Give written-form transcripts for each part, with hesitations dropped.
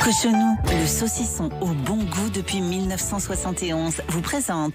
Cochonou, le saucisson au bon goût depuis 1971, vous présente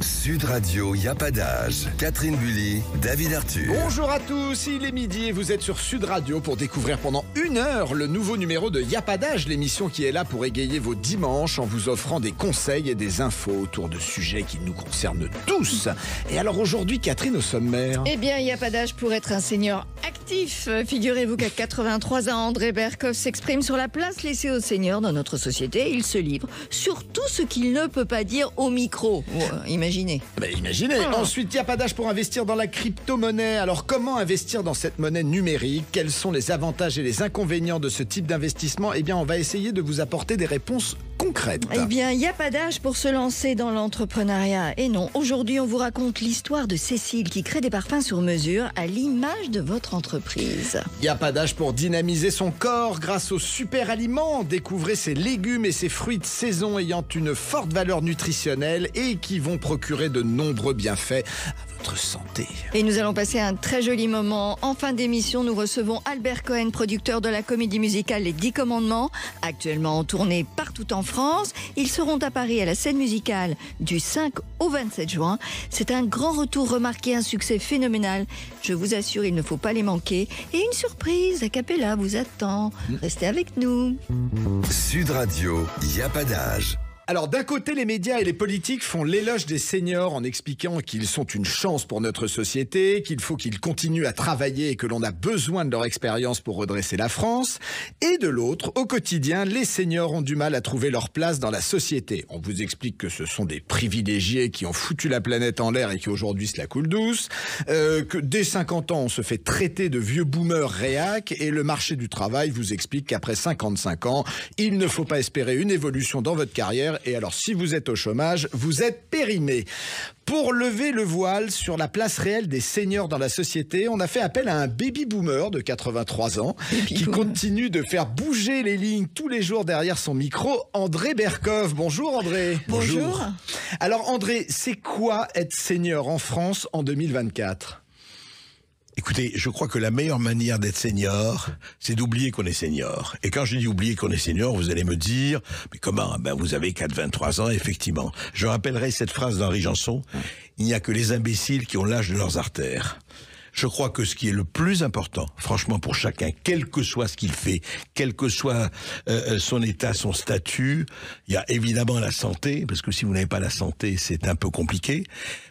Sud Radio, y a pas d'âge. Catherine Bully, David Arthur. Bonjour à tous, il est midi et vous êtes sur Sud Radio pour découvrir pendant 1 heure le nouveau numéro de Y a pas d'âge, l'émission qui est là pour égayer vos dimanches en vous offrant des conseils et des infos autour de sujets qui nous concernent tous. Et alors aujourd'hui, Catherine, au sommaire. Eh bien, il n'y a pas d'âge pour être un senior actif. Figurez-vous qu'à 83 ans, André Berkoff s'exprime sur la place laissée aux seniors dans notre société. Il se livre sur tout ce qu'il ne peut pas dire au micro. Imaginez. Imaginez. Ensuite, il n'y a pas d'âge pour investir dans la crypto-monnaie. Alors, comment investir dans cette monnaie numérique? Quels sont les avantages et les inconvénients de ce type d'investissement? Eh bien, on va essayer de vous apporter des réponses concrètes. Eh bien, il n'y a pas d'âge pour se lancer dans l'entrepreneuriat. Et non, aujourd'hui, on vous raconte l'histoire de Cécile qui crée des parfums sur mesure à l'image de votre entreprise. Il n'y a pas d'âge pour dynamiser son corps grâce aux super aliments. Découvrez ces légumes et ces fruits de saison ayant une forte valeur nutritionnelle et qui vont procurer de nombreux bienfaits à votre santé. Et nous allons passer un très joli moment. En fin d'émission, nous recevons Albert Cohen, producteur de la comédie musicale Les 10 Commandements, actuellement en tournée partout en France. Ils seront à Paris à la scène musicale du 5 au 27 juin. C'est un grand retour remarqué, un succès phénoménal. Je vous assure, il ne faut pas les manquer. Et une surprise, a cappella vous attend. Restez avec nous. Sud Radio, y a pas d'âge. Alors d'un côté, les médias et les politiques font l'éloge des seniors en expliquant qu'ils sont une chance pour notre société, qu'il faut qu'ils continuent à travailler et que l'on a besoin de leur expérience pour redresser la France. Et de l'autre, au quotidien, les seniors ont du mal à trouver leur place dans la société. On vous explique que ce sont des privilégiés qui ont foutu la planète en l'air et qui aujourd'hui se la coulent douce, que dès 50 ans, on se fait traiter de vieux boomers réac et le marché du travail vous explique qu'après 55 ans, il ne faut pas espérer une évolution dans votre carrière. Et alors, si vous êtes au chômage, vous êtes périmé. Pour lever le voile sur la place réelle des seniors dans la société, on a fait appel à un baby-boomer de 83 ans qui continue de faire bouger les lignes tous les jours derrière son micro, André Berkoff. Bonjour André. Bonjour. Alors André, c'est quoi être senior en France en 2024 ? Écoutez, je crois que la meilleure manière d'être senior, c'est d'oublier qu'on est senior. Et quand je dis oublier qu'on est senior, vous allez me dire, mais comment? Vous avez 23 ans, effectivement. Je rappellerai cette phrase d'Henri Janson, il n'y a que les imbéciles qui ont l'âge de leurs artères. Je crois que ce qui est le plus important, franchement pour chacun, quel que soit ce qu'il fait, quel que soit son état, son statut, il y a évidemment la santé, parce que si vous n'avez pas la santé, c'est un peu compliqué.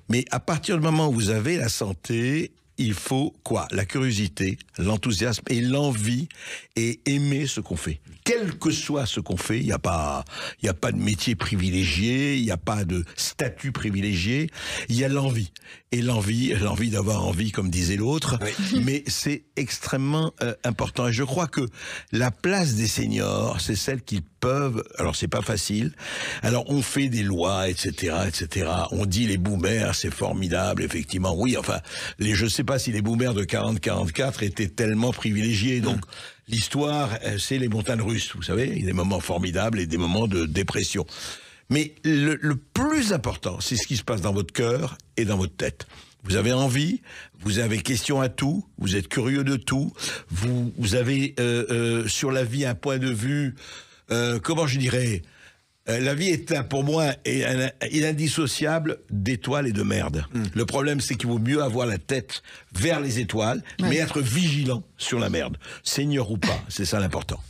Mais à partir du moment où vous avez la santé, il faut quoi? La curiosité, l'enthousiasme et l'envie et aimer ce qu'on fait. Quel que soit ce qu'on fait, il n'y a pas de métier privilégié, il n'y a pas de statut privilégié, il y a l'envie. Et l'envie d'avoir envie, comme disait l'autre, oui. Mais c'est extrêmement important. Et je crois que la place des seniors, c'est celle qu'ils peuvent, alors c'est pas facile, alors on fait des lois, etc., etc., on dit les boomers, c'est formidable, effectivement, oui, enfin, je sais pas si les boomers de 40-44 étaient tellement privilégiés, donc l'histoire, c'est les montagnes russes, vous savez, il y a des moments formidables et des moments de dépression. Mais le plus important, c'est ce qui se passe dans votre cœur et dans votre tête. Vous avez envie, vous avez question à tout, vous êtes curieux de tout, vous avez sur la vie un point de vue, comment je dirais, la vie est pour moi indissociable d'étoiles et de merde. Le problème, c'est qu'il vaut mieux avoir la tête vers les étoiles, mais être vigilant sur la merde. Senior ou pas, c'est ça l'important.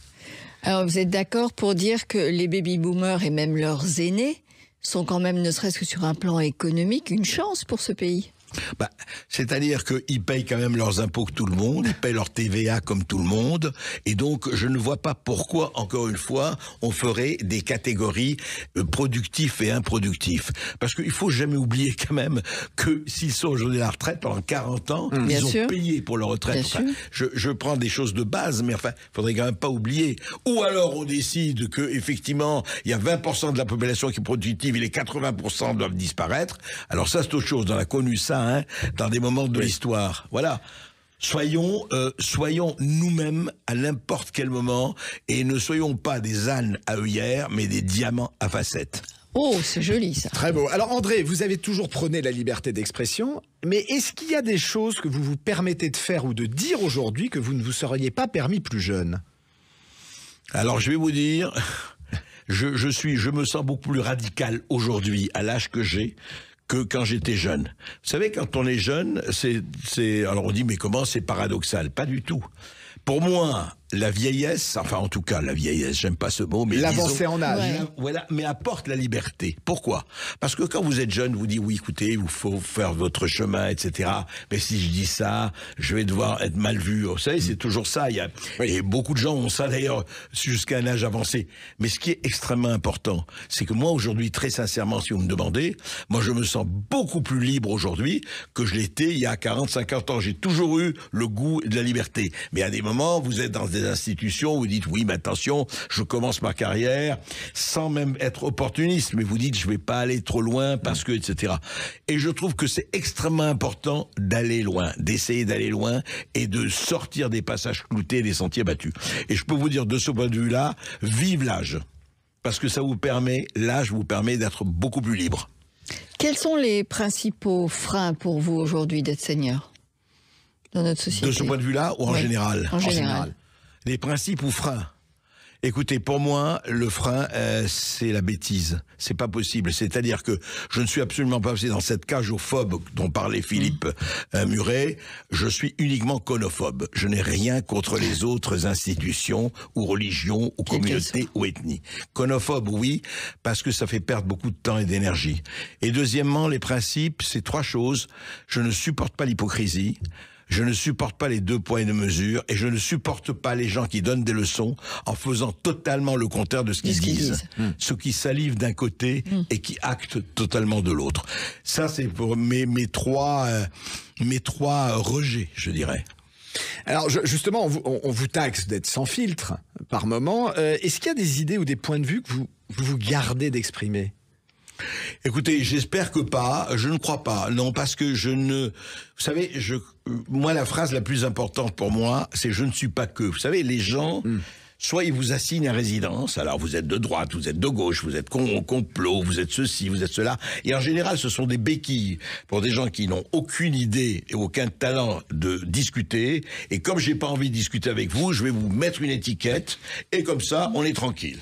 Alors, vous êtes d'accord pour dire que les baby-boomers et même leurs aînés sont quand même, ne serait-ce que sur un plan économique, une chance pour ce pays ? C'est-à-dire qu'ils payent quand même leurs impôts que tout le monde, ils payent leur TVA comme tout le monde, et donc je ne vois pas pourquoi, encore une fois, on ferait des catégories productifs et improductifs. Parce qu'il faut jamais oublier quand même que s'ils sont aujourd'hui à la retraite pendant 40 ans, ils ont payé pour leur retraite. Enfin, je prends des choses de base, mais enfin, faudrait quand même pas oublier. Ou alors on décide que effectivement, il y a 20% de la population qui est productive et les 80% doivent disparaître. Alors ça, c'est autre chose. On a connu ça, dans des moments de l'histoire. Voilà. Soyons nous-mêmes à n'importe quel moment et ne soyons pas des ânes à œillères, mais des diamants à facettes. Oh, c'est joli ça. Très beau. Alors André, vous avez toujours prôné la liberté d'expression, mais est-ce qu'il y a des choses que vous vous permettez de faire ou de dire aujourd'hui que vous ne vous seriez pas permis plus jeune ? Alors je vais vous dire, je me sens beaucoup plus radical aujourd'hui, à l'âge que j'ai, que quand j'étais jeune. Vous savez, quand on est jeune, alors on dit, mais comment, c'est paradoxal? Pas du tout. Pour moi, la vieillesse, enfin en tout cas la vieillesse, j'aime pas ce mot, mais l'avancée en âge. Voilà, mais apporte la liberté. Pourquoi? Parce que quand vous êtes jeune, vous dites oui, écoutez, il faut faire votre chemin, etc. Mais si je dis ça, je vais devoir être mal vu. Vous savez, c'est toujours ça. Et beaucoup de gens ont ça d'ailleurs jusqu'à un âge avancé. Mais ce qui est extrêmement important, c'est que moi aujourd'hui, très sincèrement, si vous me demandez, moi je me sens beaucoup plus libre aujourd'hui que je l'étais il y a 40-50 ans. J'ai toujours eu le goût de la liberté. Mais à des moments, vous êtes dans des institutions, vous dites oui, mais attention, je commence ma carrière sans même être opportuniste, mais vous dites je vais pas aller trop loin parce que, etc. Et je trouve que c'est extrêmement important d'aller loin, d'essayer d'aller loin et de sortir des passages cloutés, des sentiers battus. Et je peux vous dire de ce point de vue-là, vive l'âge. Parce que l'âge vous permet d'être beaucoup plus libre. Quels sont les principaux freins pour vous aujourd'hui d'être seigneur dans notre société? De ce point de vue-là ou en général? En général. Les principes ou freins? Écoutez, pour moi, le frein, c'est la bêtise. C'est pas possible. C'est-à-dire que je ne suis absolument pas passé dans cette cage aux phobes dont parlait Philippe Muret. Je suis uniquement conophobe. Je n'ai rien contre les autres institutions ou religions ou communautés ou ethnies. Conophobe, oui, parce que ça fait perdre beaucoup de temps et d'énergie. Et deuxièmement, les principes, c'est 3 choses. Je ne supporte pas l'hypocrisie. Je ne supporte pas les 2 poids et 2 mesures, et je ne supporte pas les gens qui donnent des leçons en faisant totalement le contraire de ce qu'ils disent. Ceux qui salivent d'un côté et qui actent totalement de l'autre. Ça, c'est pour mes trois rejets, je dirais. Alors justement, on vous taxe d'être sans filtre par moment. Est-ce qu'il y a des idées ou des points de vue que vous gardez d'exprimer ? Écoutez, j'espère que pas, je ne crois pas, non, parce que vous savez, moi la phrase la plus importante pour moi, c'est je ne suis pas que, vous savez, les gens, soit ils vous assignent à résidence, alors vous êtes de droite, vous êtes de gauche, vous êtes complot, vous êtes ceci, vous êtes cela, et en général ce sont des béquilles pour des gens qui n'ont aucune idée et aucun talent de discuter, et comme j'ai pas envie de discuter avec vous, je vais vous mettre une étiquette, et comme ça, on est tranquille.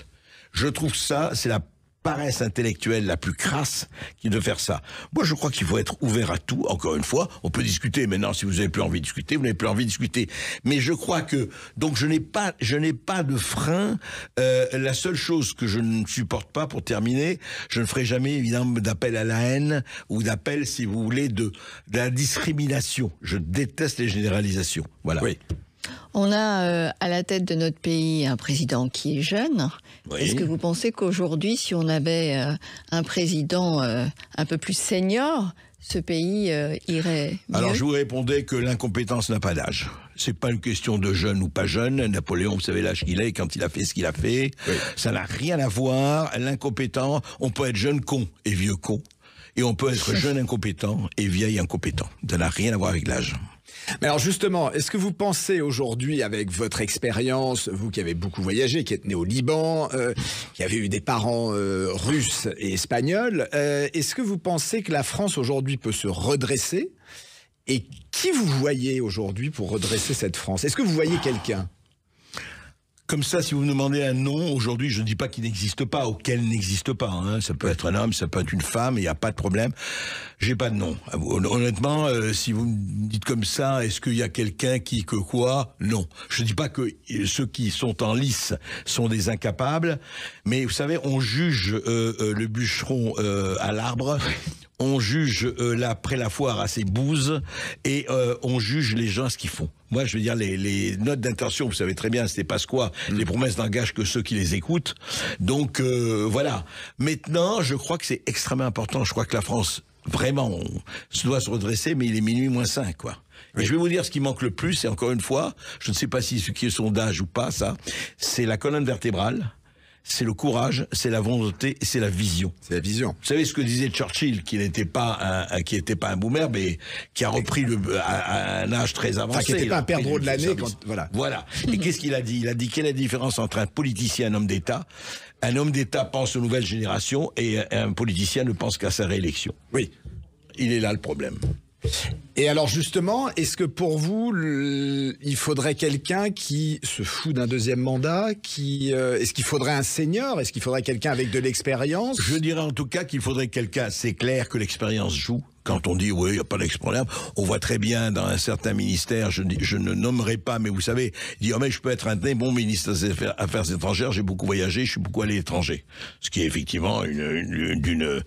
Je trouve ça, c'est la paresse intellectuelle la plus crasse qui de faire ça. Moi, je crois qu'il faut être ouvert à tout. Encore une fois, on peut discuter. Maintenant, si vous n'avez plus envie de discuter, vous n'avez plus envie de discuter. Mais je crois que, donc, je n'ai pas de frein. La seule chose que je ne supporte pas, pour terminer, je ne ferai jamais, évidemment, d'appel à la haine ou d'appel, si vous voulez, de la discrimination. Je déteste les généralisations. Voilà. Oui. On a à la tête de notre pays un président qui est jeune. Oui. Est-ce que vous pensez qu'aujourd'hui, si on avait un président un peu plus senior, ce pays irait mieux? Alors je vous répondais que l'incompétence n'a pas d'âge. C'est pas une question de jeune ou pas jeune. Napoléon, vous savez l'âge qu'il a et quand il a fait ce qu'il a fait. Oui. Ça n'a rien à voir. L'incompétent, on peut être jeune con et vieux con. Et on peut être jeune incompétent et vieil incompétent. Ça n'a rien à voir avec l'âge. Mais alors justement, est-ce que vous pensez aujourd'hui, avec votre expérience, vous qui avez beaucoup voyagé, qui êtes né au Liban, qui avez eu des parents russes et espagnols, est-ce que vous pensez que la France aujourd'hui peut se redresser? Et qui vous voyez aujourd'hui pour redresser cette France? Est-ce que vous voyez quelqu'un? Comme ça, si vous me demandez un nom, aujourd'hui, je ne dis pas qu'il n'existe pas, ou qu'elle n'existe pas. Hein. Ça peut être un homme, ça peut être une femme, il n'y a pas de problème. J'ai pas de nom. Honnêtement, si vous me dites comme ça, est-ce qu'il y a quelqu'un que quoi? Non. Je ne dis pas que ceux qui sont en lice sont des incapables, mais vous savez, on juge le bûcheron à l'arbre. On juge après la foire à ses bouses et on juge les gens à ce qu'ils font. Moi, je veux dire, les notes d'intention, vous savez très bien, c'était pas quoi. Les promesses n'engagent que ceux qui les écoutent. Donc, voilà. Maintenant, je crois que c'est extrêmement important. Je crois que la France, vraiment, doit se redresser, mais il est minuit moins 5, quoi. Et je vais vous dire ce qui manque le plus, et encore une fois, je ne sais pas si ce qui est sondage ou pas, ça, c'est la colonne vertébrale. C'est le courage, c'est la volonté et c'est la vision. C'est la vision. Vous savez ce que disait Churchill, qui n'était pas un boomer, mais qui a repris à un âge très avancé. Enfin, qui n'était pas un perdreau de l'année. Voilà. Et qu'est-ce qu'il a dit? Il a dit quelle est la différence entre un politicien et un homme d'État? Un homme d'État pense aux nouvelles générations et un politicien ne pense qu'à sa réélection. Oui. Il est là le problème. Et alors justement, est-ce que pour vous, il faudrait quelqu'un qui se fout d'un deuxième mandat, est-ce qu'il faudrait un senior, est-ce qu'il faudrait quelqu'un avec de l'expérience? Je dirais en tout cas qu'il faudrait quelqu'un, c'est clair que l'expérience joue. Quand on dit, oui, il n'y a pas d'expérience, on voit très bien dans un certain ministère, je ne nommerai pas, mais vous savez, il dit, oh, mais je peux être un très bon ministre des Affaires étrangères, j'ai beaucoup voyagé, je suis beaucoup allé à l'étranger. Ce qui est effectivement d'une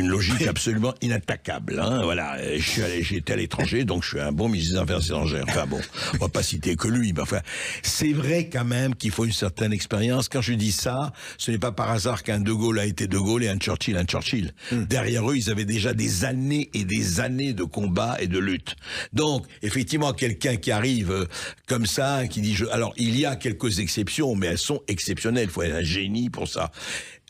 logique absolument inattaquable. Hein. Voilà, j'étais à l'étranger, donc je suis un bon ministre des Affaires étrangères. Enfin bon, on va pas citer que lui, mais enfin, c'est vrai quand même qu'il faut une certaine expérience. Quand je dis ça, ce n'est pas par hasard qu'un De Gaulle a été De Gaulle et un Churchill. Derrière eux, ils avaient déjà des années et des années de combat et de lutte. Donc, effectivement, quelqu'un qui arrive comme ça, qui dit... Alors, il y a quelques exceptions, mais elles sont exceptionnelles. Il faut être un génie pour ça.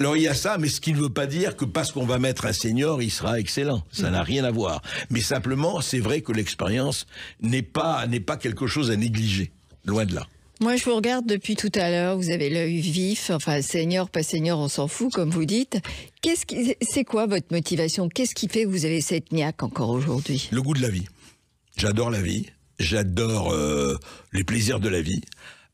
Alors, il y a ça, mais ce qui ne veut pas dire que parce qu'on va mettre un senior, il sera excellent. Ça n'a rien à voir. Mais simplement, c'est vrai que l'expérience n'est pas quelque chose à négliger. Loin de là. Moi, je vous regarde depuis tout à l'heure, vous avez l'œil vif, enfin, senior, pas senior, on s'en fout, comme vous dites. C'est quoi votre motivation? Qu'est-ce qui fait que vous avez cette niaque encore aujourd'hui? Le goût de la vie. J'adore la vie. J'adore les plaisirs de la vie.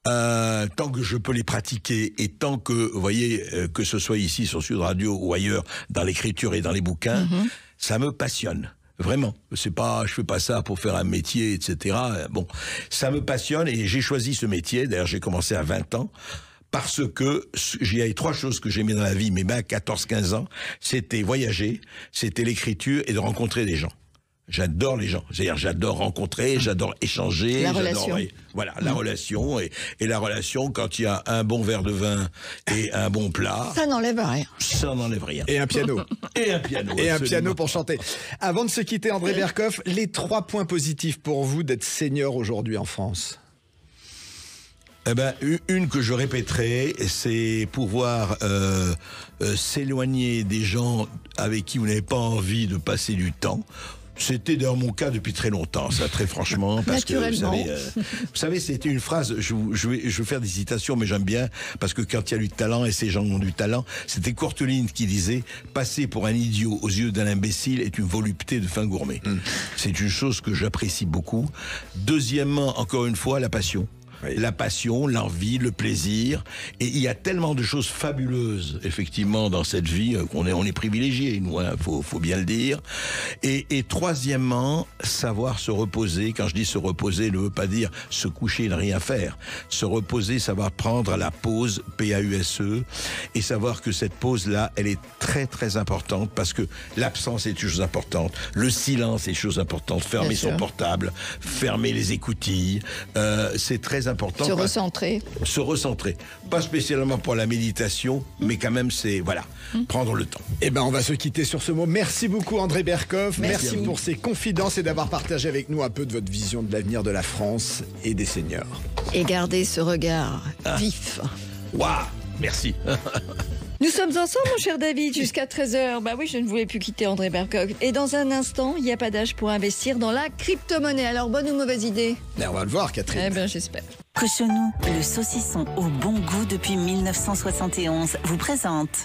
Tant que je peux les pratiquer et tant que, vous voyez, que ce soit ici sur Sud Radio ou ailleurs, dans l'écriture et dans les bouquins, ça me passionne. Vraiment, c'est pas, je fais pas ça pour faire un métier, etc. Bon, ça me passionne et j'ai choisi ce métier. D'ailleurs, j'ai commencé à 20 ans parce que il y avait 3 choses que j'aimais dans la vie, mais à 14-15 ans, c'était voyager, c'était l'écriture et de rencontrer des gens. J'adore les gens, c'est-à-dire j'adore rencontrer, j'adore échanger, la relation. Voilà, la relation et la relation quand il y a un bon verre de vin et un bon plat. Ça n'enlève rien. Ça n'enlève rien. Et un piano. Et un piano. Et un absolument. piano pour chanter. Avant de se quitter, André Berkoff, les 3 points positifs pour vous d'être senior aujourd'hui en France. Eh ben, une que je répéterai, c'est pouvoir s'éloigner des gens avec qui vous n'avez pas envie de passer du temps. C'était dans mon cas depuis très longtemps, ça, très franchement, parce que vous savez, c'était une phrase. Je vais faire des citations, mais j'aime bien parce que quand il y a du talent et ces gens ont du talent, c'était Courteline qui disait passer pour un idiot aux yeux d'un imbécile est une volupté de fin gourmet. C'est une chose que j'apprécie beaucoup. Deuxièmement, encore une fois, la passion. Oui. La passion, l'envie, le plaisir. Et il y a tellement de choses fabuleuses, effectivement, dans cette vie, qu'on on est privilégiés, nous, hein, faut bien le dire. Et troisièmement, savoir se reposer. Quand je dis se reposer, ne veut pas dire se coucher et ne rien faire. Se reposer, savoir prendre la pause, P-A-U-S-E, et savoir que cette pause-là, elle est très, très importante, parce que l'absence est une chose importante, le silence est une chose importante, fermer son portable, fermer les écoutilles, c'est très important. Se recentrer. Se recentrer. Pas spécialement pour la méditation, mais quand même, c'est, voilà, prendre le temps. Eh ben, on va se quitter sur ce mot. Merci beaucoup, André Berkoff. Merci pour ces confidences et d'avoir partagé avec nous un peu de votre vision de l'avenir de la France et des seniors. Et gardez ce regard vif. Waouh, merci. Nous sommes ensemble, mon cher David, jusqu'à 13h. Bah oui, je ne voulais plus quitter André Berkoff. Et dans un instant, il n'y a pas d'âge pour investir dans la crypto-monnaie. Alors, bonne ou mauvaise idée? On va le voir, Catherine. Eh bien, j'espère. Cochonou, le saucisson au bon goût depuis 1971, vous présente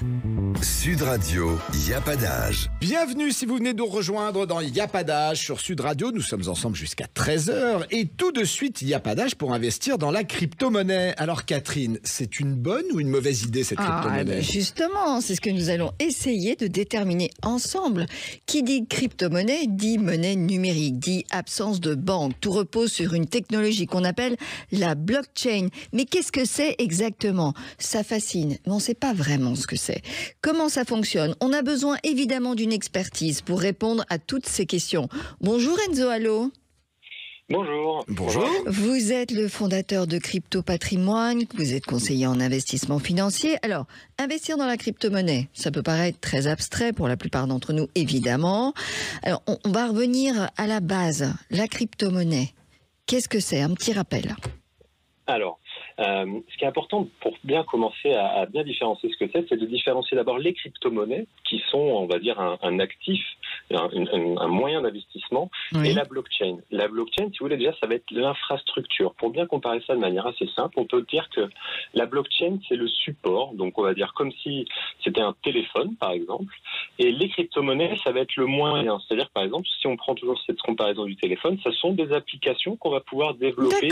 Sud Radio, y a pas d'âge. Bienvenue si vous venez nous rejoindre dans Y a pas d'âge sur Sud Radio. Nous sommes ensemble jusqu'à 13h. Et tout de suite, y a pas d'âge pour investir dans la crypto-monnaie. Alors, Catherine, c'est une bonne ou une mauvaise idée, cette crypto-monnaie? Justement, c'est ce que nous allons essayer de déterminer ensemble. Qui dit crypto-monnaie dit monnaie numérique, dit absence de banque. Tout repose sur une technologie qu'on appelle la blockchain. Mais qu'est-ce que c'est exactement? Ça fascine, mais on ne sait pas vraiment ce que c'est. Comment ça fonctionne? On a besoin évidemment d'une expertise pour répondre à toutes ces questions. Bonjour Enzo Allo. Bonjour. Bonjour. Vous êtes le fondateur de Crypto Patrimoine, vous êtes conseiller en investissement financier. Alors, investir dans la crypto-monnaie, ça peut paraître très abstrait pour la plupart d'entre nous, évidemment. Alors, on va revenir à la base. La crypto-monnaie, qu'est-ce que c'est? Un petit rappel. Alors, Ce qui est important pour bien commencer à bien différencier ce que c'est de différencier d'abord les crypto-monnaies, qui sont, on va dire, un actif, un moyen d'investissement, et la blockchain. La blockchain, si vous voulez, déjà, ça va être l'infrastructure. Pour bien comparer ça de manière assez simple, on peut dire que la blockchain, c'est le support, donc on va dire comme si c'était un téléphone, par exemple, et les crypto-monnaies, ça va être le moyen. C'est-à-dire, par exemple, si on prend toujours cette comparaison du téléphone, ce sont des applications qu'on va pouvoir développer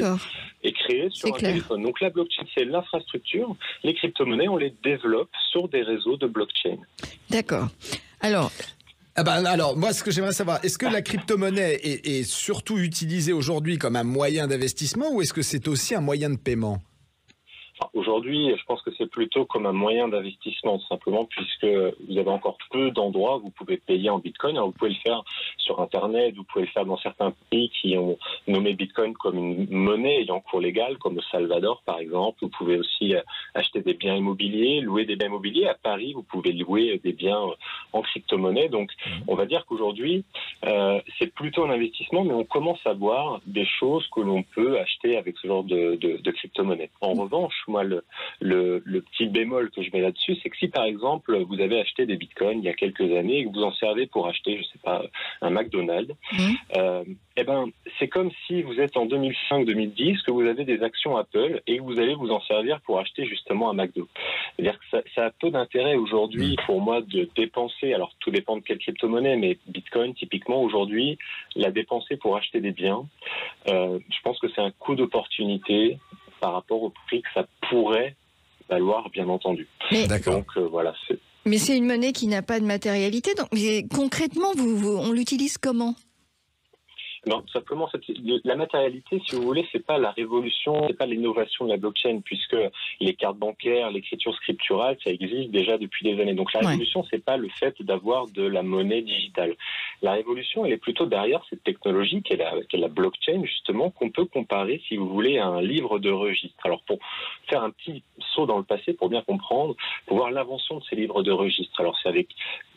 et créer sur un téléphone. Donc la blockchain, c'est l'infrastructure. Les crypto-monnaies, on les développe sur des réseaux de blockchain. D'accord. Alors... alors, moi, ce que j'aimerais savoir, est-ce que la crypto-monnaie est surtout utilisée aujourd'hui comme un moyen d'investissement ou est-ce que c'est aussi un moyen de paiement ? Aujourd'hui, je pense que c'est plutôt comme un moyen d'investissement, simplement, puisque vous avez encore peu d'endroits où vous pouvez payer en Bitcoin. Alors, vous pouvez le faire sur Internet, vous pouvez le faire dans certains pays qui ont nommé Bitcoin comme une monnaie ayant cours légal, comme au Salvador, par exemple. Vous pouvez aussi acheter des biens immobiliers, louer des biens immobiliers. À Paris, vous pouvez louer des biens en crypto-monnaie. Donc, on va dire qu'aujourd'hui, c'est plutôt un investissement, mais on commence à voir des choses que l'on peut acheter avec ce genre de crypto-monnaie. En revanche, moi, le petit bémol que je mets là-dessus, c'est que si, par exemple, vous avez acheté des bitcoins il y a quelques années et que vous en servez pour acheter, je sais pas, un McDonald's, eh ben, c'est comme si vous êtes en 2005-2010, que vous avez des actions Apple et que vous allez vous en servir pour acheter justement un McDo. C'est-à-dire que ça a peu d'intérêt aujourd'hui pour moi de dépenser, alors tout dépend de quelle crypto-monnaie, mais Bitcoin, typiquement, aujourd'hui, la dépenser pour acheter des biens, je pense que c'est un coup d'opportunité par rapport au prix que ça pourrait valoir, bien entendu. Donc voilà. Mais c'est une monnaie qui n'a pas de matérialité. Donc, concrètement, on l'utilise comment ? Non, simplement, la matérialité, si vous voulez, c'est pas la révolution, c'est pas l'innovation de la blockchain, puisque les cartes bancaires, l'écriture scripturale, ça existe déjà depuis des années. Donc la révolution, c'est pas le fait d'avoir de la monnaie digitale. La révolution, elle est plutôt derrière cette technologie qu'est la blockchain, justement, qu'on peut comparer, si vous voulez, à un livre de registre. Alors pour faire un petit saut dans le passé, pour bien comprendre, pour voir l'invention de ces livres de registre. Alors c'est avec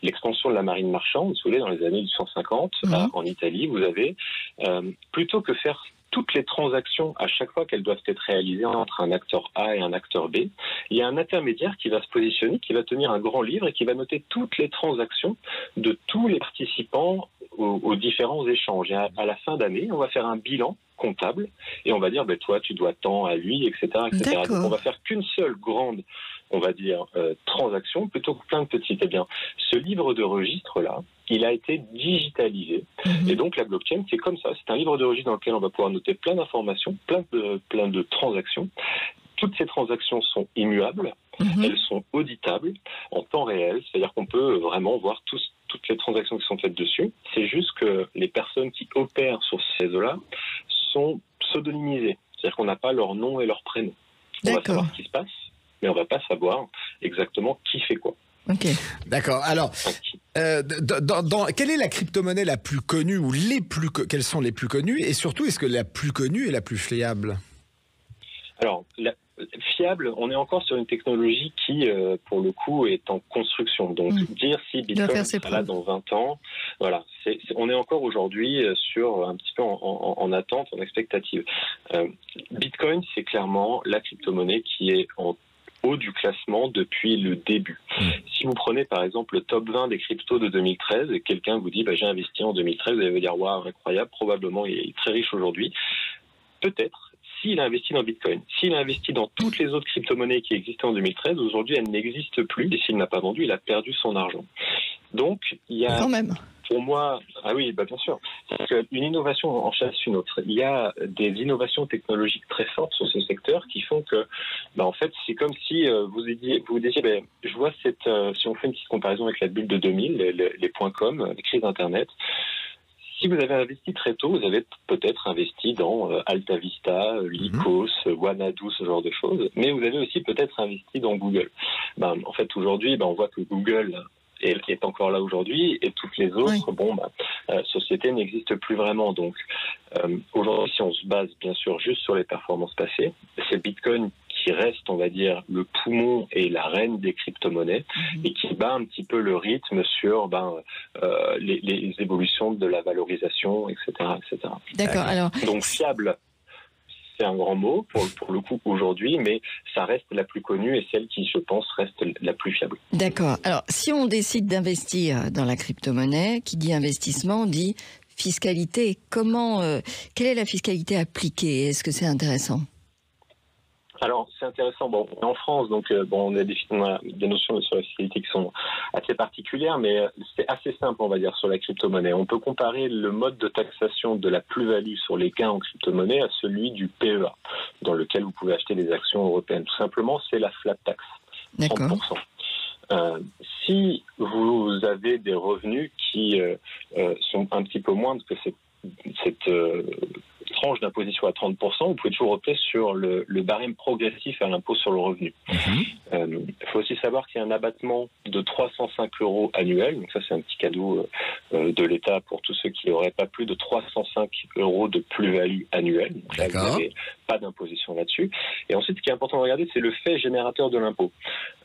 l'extension de la marine marchande, si vous voulez, dans les années 1850, en Italie, vous avez plutôt que faire toutes les transactions à chaque fois qu'elles doivent être réalisées entre un acteur A et un acteur B, il y a un intermédiaire qui va se positionner, qui va tenir un grand livre et qui va noter toutes les transactions de tous les participants aux différents échanges. Et à la fin d'année, on va faire un bilan comptable et on va dire, toi, tu dois tant à lui, etc. Donc on va faire qu'une seule grande, on va dire, transaction plutôt que plein de petites. Eh bien, ce livre de registre-là, il a été digitalisé. Et donc la blockchain, c'est comme ça. C'est un livre de registre dans lequel on va pouvoir noter plein d'informations, plein de transactions. Toutes ces transactions sont immuables, elles sont auditables en temps réel, c'est-à-dire qu'on peut vraiment voir toutes les transactions qui sont faites dessus. C'est juste que les personnes qui opèrent sur ces réseaux-là sont pseudonymisées, c'est-à-dire qu'on n'a pas leur nom et leur prénom. On va savoir ce qui se passe, mais on ne va pas savoir exactement qui fait quoi. D'accord. Alors, quelle est la crypto-monnaie la plus connue ou quelles sont les plus connues et surtout, est-ce que la plus connue est la plus fiable ? Alors, fiable, on est encore sur une technologie qui, pour le coup, est en construction. Donc, dire si Bitcoin sera là dans 20 ans, voilà, on est encore aujourd'hui sur un petit peu en attente, en expectative. Bitcoin, c'est clairement la crypto-monnaie qui est en haut du classement depuis le début. Si vous prenez par exemple le top 20 des cryptos de 2013 et quelqu'un vous dit j'ai investi en 2013, vous allez vous dire waouh, incroyable, probablement il est très riche aujourd'hui. Peut-être s'il a investi dans Bitcoin, s'il a investi dans toutes les autres crypto-monnaies qui existaient en 2013, aujourd'hui elles n'existent plus et s'il n'a pas vendu, il a perdu son argent. Donc il y a quand même. Pour moi, bien sûr, parce qu'une innovation en chasse une autre. Il y a des innovations technologiques très fortes sur ce secteur qui font que, en fait, c'est comme si vous disiez, je vois si on fait une petite comparaison avec la bulle de 2000, les .com, les crises Internet. Si vous avez investi très tôt, vous avez peut-être investi dans Alta Vista, Lycos, Wanadu, ce genre de choses, mais vous avez aussi peut-être investi dans Google. En fait, aujourd'hui, on voit que Google est encore là aujourd'hui et toutes les autres sociétés n'existent plus vraiment. Donc aujourd'hui, si on se base bien sûr juste sur les performances passées, c'est Bitcoin qui reste, on va dire, le poumon et la reine des crypto-monnaies et qui bat un petit peu le rythme sur les évolutions de la valorisation, etc. D'accord. Alors, donc fiable, c'est un grand mot pour le coup aujourd'hui, mais ça reste la plus connue et celle qui, je pense, reste la plus fiable. D'accord. Alors, si on décide d'investir dans la crypto-monnaie, qui dit investissement dit fiscalité. Quelle est la fiscalité appliquée? Est-ce que c'est intéressant? Alors, c'est intéressant. Bon, on est en France, donc on a des notions sur la fiscalité qui sont assez particulières, mais c'est assez simple, on va dire, sur la crypto-monnaie. On peut comparer le mode de taxation de la plus-value sur les gains en crypto-monnaie à celui du PEA, dans lequel vous pouvez acheter des actions européennes. Tout simplement, c'est la flat tax, 30%. Si vous avez des revenus qui sont un petit peu moindres que cette tranche d'imposition à 30%, vous pouvez toujours opter sur le barème progressif à l'impôt sur le revenu. Il faut aussi savoir qu'il y a un abattement de 305 € annuel, donc ça c'est un petit cadeau de l'État pour tous ceux qui n'auraient pas plus de 305 € de plus-value annuelle. Donc là, vous n'avez pas d'imposition là-dessus. Et ensuite, ce qui est important de regarder, c'est le fait générateur de l'impôt.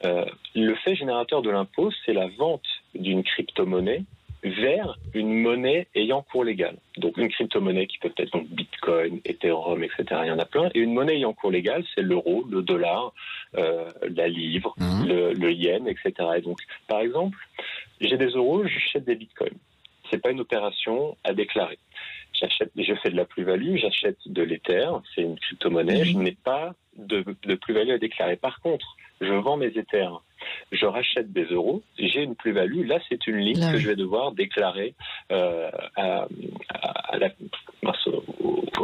Le fait générateur de l'impôt, c'est la vente d'une crypto-monnaie vers une monnaie ayant cours légal. Donc une crypto-monnaie qui peut être donc Bitcoin, Ethereum, etc. Il y en a plein. Et une monnaie ayant cours légal, c'est l'euro, le dollar, la livre, le yen, etc. Et donc, par exemple, j'ai des euros, j'achète des Bitcoins. C'est pas une opération à déclarer. Je fais de la plus-value, j'achète de l'Ether, c'est une crypto-monnaie, je n'ai pas de plus-value à déclarer. Par contre, je vends mes Ethers, je rachète des euros, j'ai une plus-value, là c'est une ligne que je vais devoir déclarer au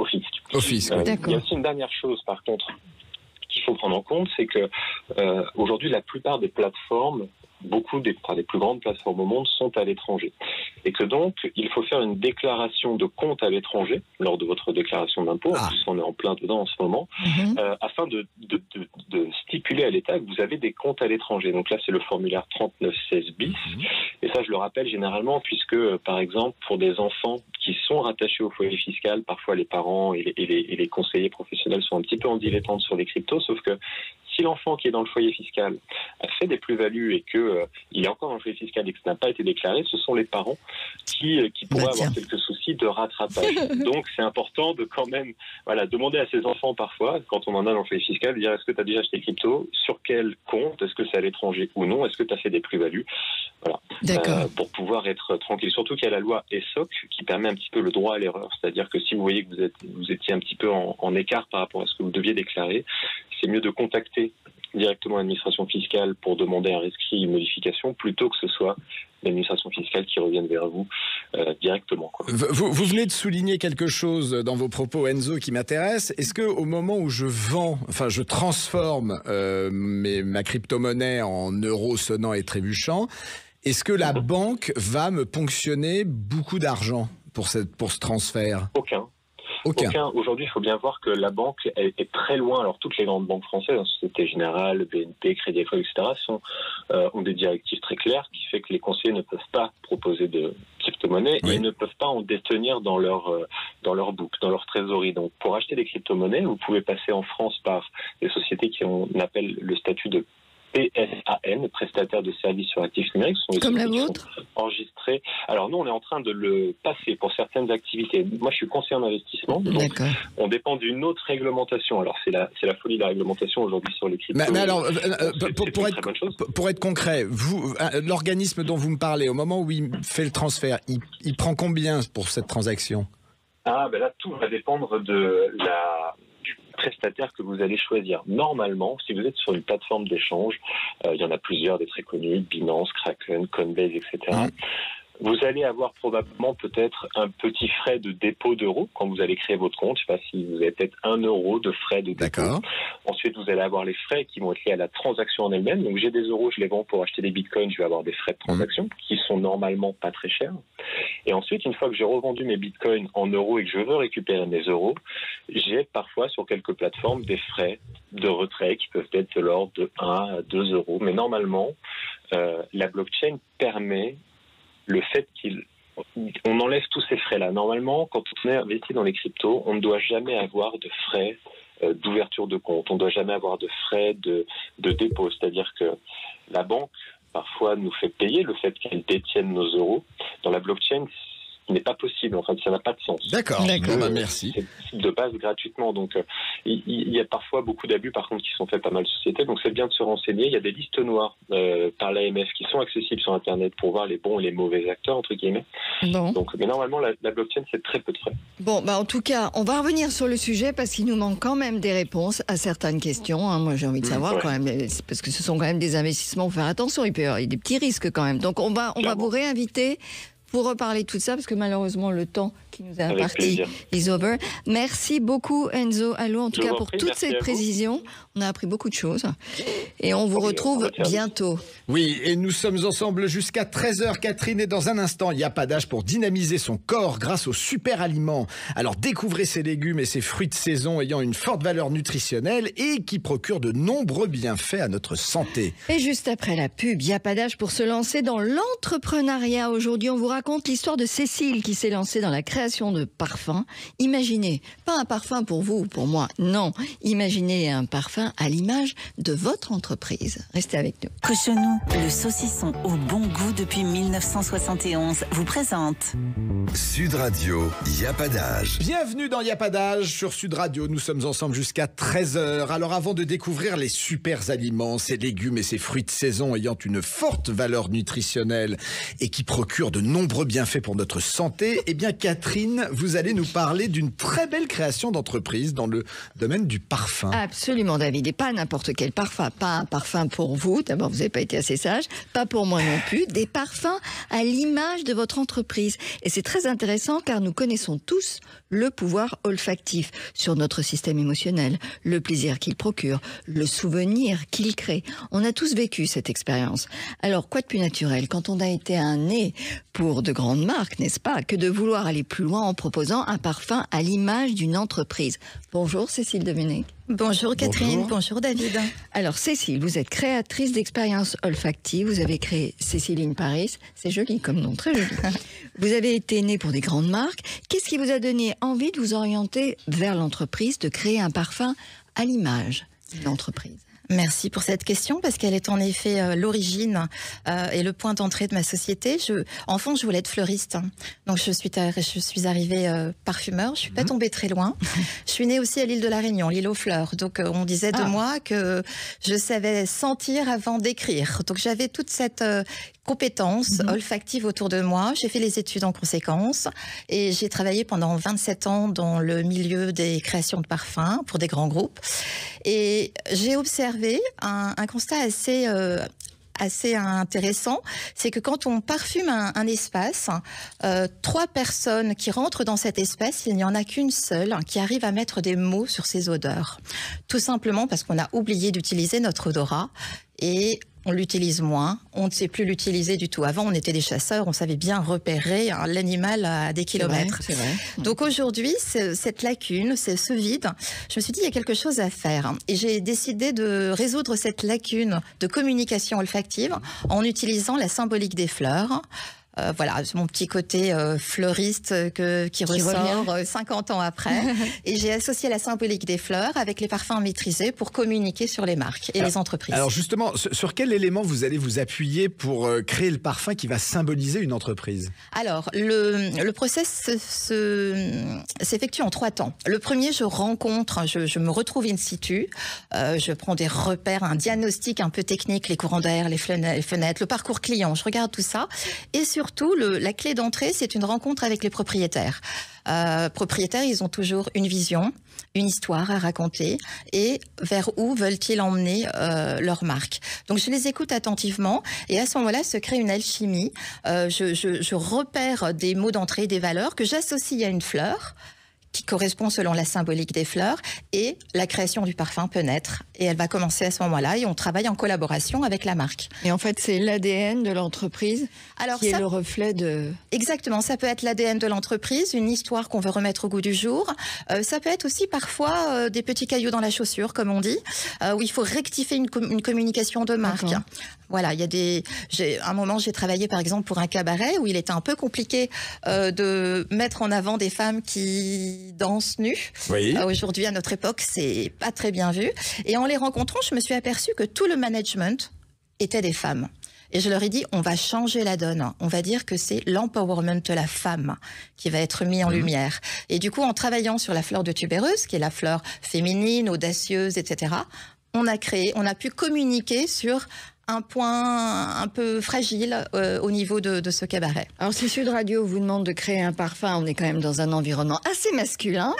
fisc. Il y a aussi une dernière chose par contre qu'il faut prendre en compte, c'est que aujourd'hui la plupart des plateformes, beaucoup des plus grandes plateformes au monde sont à l'étranger. Et que donc, il faut faire une déclaration de compte à l'étranger lors de votre déclaration d'impôt. En plus, on est en plein dedans en ce moment, afin de stipuler à l'État que vous avez des comptes à l'étranger. Donc là, c'est le formulaire 3916 bis. Et ça, je le rappelle généralement, puisque, par exemple, pour des enfants qui sont rattachés au foyer fiscal, parfois les parents et les conseillers professionnels sont un petit peu en dilettante sur les cryptos, sauf que si l'enfant qui est dans le foyer fiscal a fait des plus-values et qu'il est encore dans le foyer fiscal et que ça n'a pas été déclaré, ce sont les parents qui pourraient avoir quelques soucis de rattrapage. Donc c'est important de quand même demander à ses enfants parfois, quand on en a dans le foyer fiscal, de dire est-ce que tu as déjà acheté crypto, sur quel compte, est-ce que c'est à l'étranger ou non, est-ce que tu as fait des plus-values, pour pouvoir être tranquille. Surtout qu'il y a la loi ESSOC qui permet un petit peu le droit à l'erreur, c'est-à-dire que si vous voyez que vous étiez un petit peu en écart par rapport à ce que vous deviez déclarer, c'est mieux de contacter directement l'administration fiscale pour demander un rescrit, une modification, plutôt que ce soit l'administration fiscale qui revienne vers vous directement. Vous venez de souligner quelque chose dans vos propos, Enzo, qui m'intéresse. Est-ce qu'au moment où je transforme ma crypto-monnaie en euros sonnants et trébuchants, est-ce que la banque va me ponctionner beaucoup d'argent pour ce transfert? Aucun. Aujourd'hui, il faut bien voir que la banque est très loin. Alors, toutes les grandes banques françaises, Société Générale, BNP, Crédit Agricole, etc., ont des directives très claires qui fait que les conseillers ne peuvent pas proposer de crypto-monnaies et ils ne peuvent pas en détenir dans leur book, dans leur trésorerie. Donc, pour acheter des crypto-monnaies, vous pouvez passer en France par des sociétés on appelle le statut de PSAN, prestataire de services sur actifs numériques, sont comme la vôtre enregistrés. Alors nous, on est en train de le passer pour certaines activités. Moi, je suis conseiller en investissement, donc on dépend d'une autre réglementation. Alors c'est la folie de la réglementation aujourd'hui sur les cryptos. Mais alors, pour être concret, l'organisme dont vous me parlez, au moment où il fait le transfert, il prend combien pour cette transaction? Là, tout va dépendre du prestataire que vous allez choisir. Normalement, si vous êtes sur une plateforme d'échange, il y en a plusieurs, des très connus, Binance, Kraken, Coinbase, etc. Vous allez avoir probablement peut-être un petit frais de dépôt d'euros quand vous allez créer votre compte. Je ne sais pas si vous avez peut-être 1 euro de frais de dépôt. Ensuite, vous allez avoir les frais qui vont être liés à la transaction en elle-même. Donc, j'ai des euros, je les vends pour acheter des bitcoins, je vais avoir des frais de transaction qui sont normalement pas très chers. Et ensuite, une fois que j'ai revendu mes bitcoins en euros et que je veux récupérer mes euros, j'ai parfois sur quelques plateformes des frais de retrait qui peuvent être de l'ordre de 1 à 2 euros. Mais normalement, la blockchain permet le fait qu'on enlève tous ces frais-là. Normalement, quand on est investi dans les cryptos, on ne doit jamais avoir de frais d'ouverture de compte. On ne doit jamais avoir de frais de dépôt. C'est-à-dire que la banque, parfois, nous fait payer le fait qu'elle détienne nos euros. Dans la blockchain, n'est pas possible. En fait, ça n'a pas de sens. D'accord. Merci. C'est de base gratuitement. Donc, il y a parfois beaucoup d'abus, par contre, qui sont faits par mal de sociétés. Donc, c'est bien de se renseigner. Il y a des listes noires par l'AMF qui sont accessibles sur Internet pour voir les bons et les mauvais acteurs, entre guillemets. Bon. Donc, mais normalement, la blockchain, c'est très peu de frais. Bon, en tout cas, on va revenir sur le sujet parce qu'il nous manque quand même des réponses à certaines questions. Hein. Moi, j'ai envie de savoir quand même, parce que ce sont quand même des investissements. Il faut faire attention, il peut y avoir des petits risques quand même. Donc, on va vous réinviter pour reparler de tout ça, parce que malheureusement, le temps qui nous est imparti is over. Merci beaucoup, Enzo Allo, en tout cas, pour toutes ces précisions. On a appris beaucoup de choses. Et on vous retrouve bientôt. Oui, et nous sommes ensemble jusqu'à 13h, Catherine. Et dans un instant, il n'y a pas d'âge pour dynamiser son corps grâce aux super aliments. Alors, découvrez ces légumes et ces fruits de saison ayant une forte valeur nutritionnelle et qui procurent de nombreux bienfaits à notre santé. Et juste après la pub, il n'y a pas d'âge pour se lancer dans l'entrepreneuriat. Aujourd'hui, on vous raconte l'histoire de Cécile qui s'est lancée dans la création de parfums. Imaginez, pas un parfum pour vous ou pour moi, non. Imaginez un parfum à l'image de votre entreprise. Restez avec nous. Cochonou, le saucisson au bon goût depuis 1971, vous présente Sud Radio, y a pas d'âge. Bienvenue dans Y a pas d'âge sur Sud Radio. Nous sommes ensemble jusqu'à 13h. Alors avant de découvrir les super aliments, ces légumes et ces fruits de saison ayant une forte valeur nutritionnelle et qui procurent de nombreux bienfaits pour notre santé, eh bien Catherine, vous allez nous parler d'une très belle création d'entreprise dans le domaine du parfum. Absolument, David. Et pas n'importe quel parfum. Pas un parfum pour vous. D'abord, vous n'avez pas été assez sage. Pas pour moi non plus. Des parfums à l'image de votre entreprise. Et c'est très intéressant car nous connaissons tous le pouvoir olfactif sur notre système émotionnel, le plaisir qu'il procure, le souvenir qu'il crée. On a tous vécu cette expérience. Alors, quoi de plus naturel quand on a été un nez pour de grandes marques, n'est-ce pas, que de vouloir aller plus loin en proposant un parfum à l'image d'une entreprise. Bonjour Cécile Domenech. Bonjour Catherine, bonjour David. Alors Cécile, vous êtes créatrice d'expériences olfactives, vous avez créé Cécile in Paris, c'est joli comme nom, très joli. Vous avez été née pour des grandes marques. Qu'est-ce qui vous a donné envie de vous orienter vers l'entreprise, de créer un parfum à l'image d'une entreprise ? Merci pour cette question parce qu'elle est en effet l'origine et le point d'entrée de ma société. Enfant, je voulais être fleuriste. Donc je suis arrivée parfumeur. Je suis pas tombée très loin. Je suis née aussi à l'île de la Réunion, l'île aux fleurs. Donc on disait de moi que je savais sentir avant d'écrire. Donc j'avais toute cette compétences olfactives autour de moi. J'ai fait les études en conséquence et j'ai travaillé pendant 27 ans dans le milieu des créations de parfums pour des grands groupes. Et j'ai observé un constat assez intéressant, c'est que quand on parfume un espace, 3 personnes qui rentrent dans cet espace, il n'y en a qu'une seule qui arrive à mettre des mots sur ces odeurs. Tout simplement parce qu'on a oublié d'utiliser notre odorat et on l'utilise moins, on ne sait plus l'utiliser du tout. Avant, on était des chasseurs, on savait bien repérer l'animal à des kilomètres. C'est vrai. Donc aujourd'hui, cette lacune, ce vide, je me suis dit, il y a quelque chose à faire. Et j'ai décidé de résoudre cette lacune de communication olfactive en utilisant la symbolique des fleurs. Voilà, mon petit côté fleuriste qui ressort 50 ans après. Et j'ai associé la symbolique des fleurs avec les parfums maîtrisés pour communiquer sur les marques et les entreprises. Alors justement, sur quel élément vous allez vous appuyer pour créer le parfum qui va symboliser une entreprise ? Alors, le process s'effectue en 3 temps. Le premier, je me retrouve in situ, je prends des repères, un diagnostic un peu technique, les courants d'air, les fenêtres, le parcours client, je regarde tout ça. Et surtout, la clé d'entrée, c'est une rencontre avec les propriétaires. Propriétaires, ils ont toujours une vision, une histoire à raconter et vers où veulent-ils emmener leur marque. Donc je les écoute attentivement et à ce moment-là se crée une alchimie. Je repère des mots d'entrée, des valeurs que j'associe à une fleur qui correspond selon la symbolique des fleurs et la création du parfum peut naître et elle va commencer à ce moment-là et on travaille en collaboration avec la marque. Et en fait, c'est l'ADN de l'entreprise qui est le reflet de... Exactement, ça peut être l'ADN de l'entreprise, une histoire qu'on veut remettre au goût du jour. Ça peut être aussi parfois des petits cailloux dans la chaussure, comme on dit, où il faut rectifier une communication de marque. D'accord. Voilà, il y a un moment, j'ai travaillé par exemple pour un cabaret où il était un peu compliqué de mettre en avant des femmes qui dansent nues. Oui. Aujourd'hui, à notre époque, c'est pas très bien vu. Et en les rencontrant, je me suis aperçue que tout le management était des femmes. Et je leur ai dit, on va changer la donne. On va dire que c'est l'empowerment de la femme qui va être mis en lumière. Et du coup, en travaillant sur la fleur de tubéreuse, qui est la fleur féminine, audacieuse, etc., on a pu communiquer sur un point un peu fragile au niveau de ce cabaret. Alors, si Sud Radio vous demande de créer un parfum, on est quand même dans un environnement assez masculin.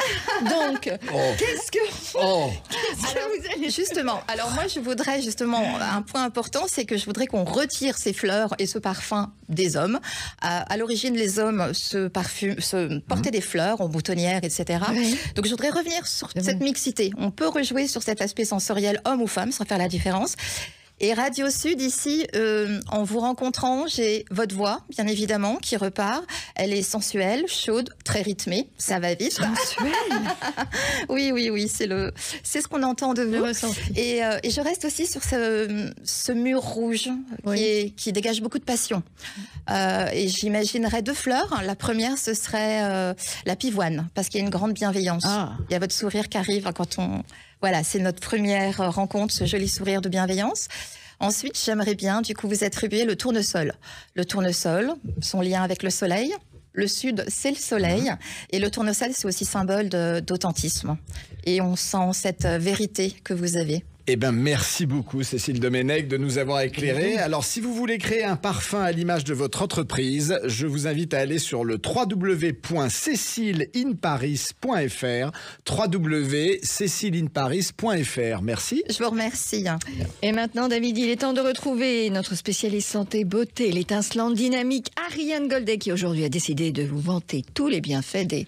Donc, qu'est-ce que vous allez... Justement, alors moi, je voudrais justement, un point important, c'est que je voudrais qu'on retire ces fleurs et ce parfum des hommes. À l'origine, les hommes se portaient des fleurs en boutonnière, etc. Oui. Donc, je voudrais revenir sur cette mixité. On peut rejouer sur cet aspect sensoriel homme ou femme, sans faire la différence. Et Radio Sud, ici, en vous rencontrant, j'ai votre voix, bien évidemment, qui repart. Elle est sensuelle, chaude, très rythmée. Ça va vite. Sensuelle. Oui, c'est ce qu'on entend de vous. Et je reste aussi sur ce mur rouge qui dégage beaucoup de passion. Et j'imaginerais 2 fleurs. La première, ce serait la pivoine, parce qu'il y a une grande bienveillance. Il y a votre sourire qui arrive quand on... Voilà, c'est notre première rencontre, ce joli sourire de bienveillance. Ensuite, j'aimerais bien, du coup, vous attribuer le tournesol. Le tournesol, son lien avec le soleil. Le sud, c'est le soleil. Et le tournesol, c'est aussi symbole d'authentisme. Et on sent cette vérité que vous avez. Eh bien, merci beaucoup, Cécile Domenech, de nous avoir éclairés. Alors, si vous voulez créer un parfum à l'image de votre entreprise, je vous invite à aller sur le www.cecilinparis.fr, www.cecilinparis.fr. Merci. Je vous remercie. Et maintenant, David, il est temps de retrouver notre spécialiste santé beauté, l'étincelante dynamique Ariane Goldet, qui aujourd'hui a décidé de vous vanter tous les bienfaits des